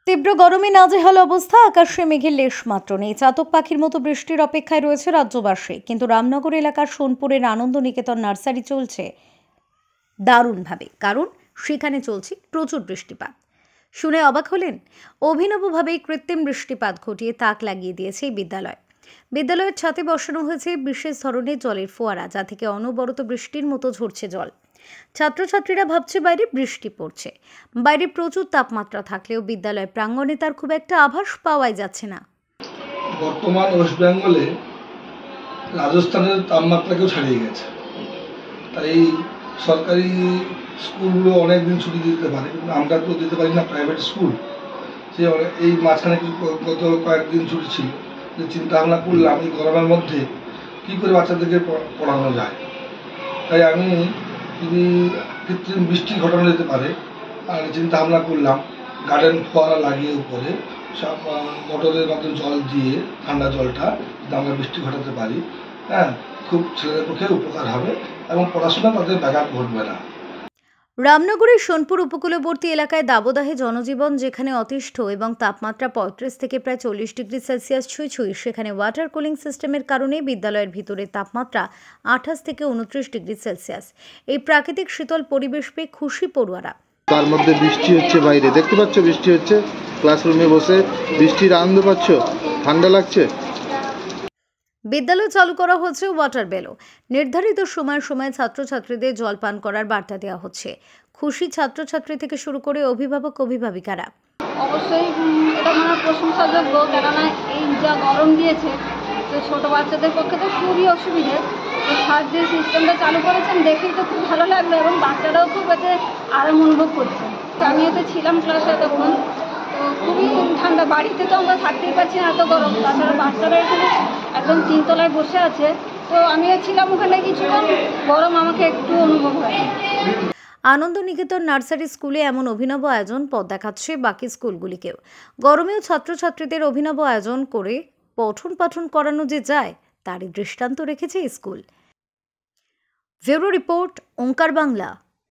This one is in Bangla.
তীব্র গরমে নাজেহাল অবস্থা, আকাশে মেঘের লেশ মাত্র নেই। চাতক পাখির মতো বৃষ্টির অপেক্ষায় রয়েছে রাজ্যবাসী। কিন্তু রামনগর এলাকার সোনপুরের আনন্দ নিকেতন নার্সারি চলছে দারুণভাবে, কারণ সেখানে চলছে প্রচুর বৃষ্টিপাত। শুনে অবাক হলেন? অভিনবভাবে কৃত্রিম বৃষ্টিপাত ঘটিয়ে তাক লাগিয়ে দিয়েছে এই বিদ্যালয়। বিদ্যালয়ের ছাদে বসানো হয়েছে বিশেষ ধরনের জলের ফোয়ারা, যা থেকে অনবরত বৃষ্টির মতো ঝরছে জল। ছাত্রছাত্রীরা ভাবছে বাইরে বৃষ্টি পড়ছে। বাইরে প্রচুর তাপমাত্রা থাকলেও বিদ্যালয় প্রাঙ্গণে তার খুব একটা আভাস পাওয়াই যাচ্ছে না। বর্তমান ওয়েস্ট বেঙ্গলে রাজস্থানের তাপমাত্রাকেও ছাড়িয়ে গেছে। তাই সরকারি স্কুলগুলো অনেকদিন ছুটি দিতে পারে, আমরা তো দিতে পারি না, প্রাইভেট স্কুল। সে এই মাঝখানে গত কয়েকদিন ছুটি ছিল, যে চিন্তা ভাবনা করলাম এই গরমের মধ্যে কী করে বাচ্চাদেরকে পড়ানো যায়। তাই আমি যদি কৃত্রিম বৃষ্টি ঘটানো যেতে পারে, আর চিন্তা ভাবনা করলাম গার্ডেন ফোয়ারা লাগিয়ে উপরে সব মোটরের মাধ্যমে জল দিয়ে ঠান্ডা জলটা যদি আমরা বৃষ্টি ঘটাতে পারি, হ্যাঁ, খুব ছেলেদের পক্ষে উপকার হবে এবং পড়াশোনা তাদের ব্যাঘাত ঘটবে না। রামনগরের সোনপুর উপকূলবর্তী এলাকায় দাবদাহে জনজীবন, যেখানে অতিষ্ঠ এবং তাপমাত্রা 35 থেকে প্রায় 40 ডিগ্রি সেলসিয়াস ছুঁই, সেখানে ওয়াটার কুলিং সিস্টেমের কারণে বিদ্যালয়ের ভিতরে তাপমাত্রা 28 থেকে 29 ডিগ্রি সেলসিয়াস। এই প্রাকৃতিক শীতল পরিবেশ পেয়ে খুশি পড়ুয়ারা। তার মধ্যে বৃষ্টি হচ্ছে, বাইরে দেখতে পাচ্ছ বৃষ্টি হচ্ছে, ক্লাসরুমে বসে বৃষ্টির আনন্দ পাচ্ছ, ঠান্ডা লাগছে। বিদ্যালয়ে চালু করা হচ্ছে ওয়াটার বেলো। নির্ধারিত সময়ে ছাত্রছাত্রীদের জল পান করার বার্তা দেওয়া হচ্ছে। খুশি ছাত্রছাত্রী থেকে শুরু করে অভিভাবক অভিভাবিকারা। অবশ্যই এটা আমার প্রশংসাযোগ্য, কেননা এই যা গরম দিয়েছে, তো ছোটো বাচ্চাদের পক্ষে তো খুবই অসুবিধে। তো স্যার যে সিস্টেমটা চালু করেছেন দেখেই তো খুব ভালো লাগলো, এবং বাচ্চারাও খুব এতে আরাম অনুভব করছে। আমি এতে ছিলাম ক্লাসে তখন, তো খুবই ঠান্ডা, বাড়িতে তো আমরা থাকতেই পারছি না, এত গরম। তাছাড়া বাচ্চারা এখানে একদম তিনতলায় বসে আছে, তো আমিও ছিলাম ওখানে, কিছুক্ষণ গরম আমাকে একটু অনুভব হয়। আনন্দ নিকেতন নার্সারি স্কুলে এমন অভিনব আয়োজন পথ দেখাচ্ছে বাকি স্কুলগুলিকেও। গরমেও ছাত্রছাত্রীদের অভিনব আয়োজন করে পঠন পাঠন করানো যে যায়, তারই দৃষ্টান্ত রেখেছে স্কুল। ব্যুরো রিপোর্ট, ওঙ্কার বাংলা।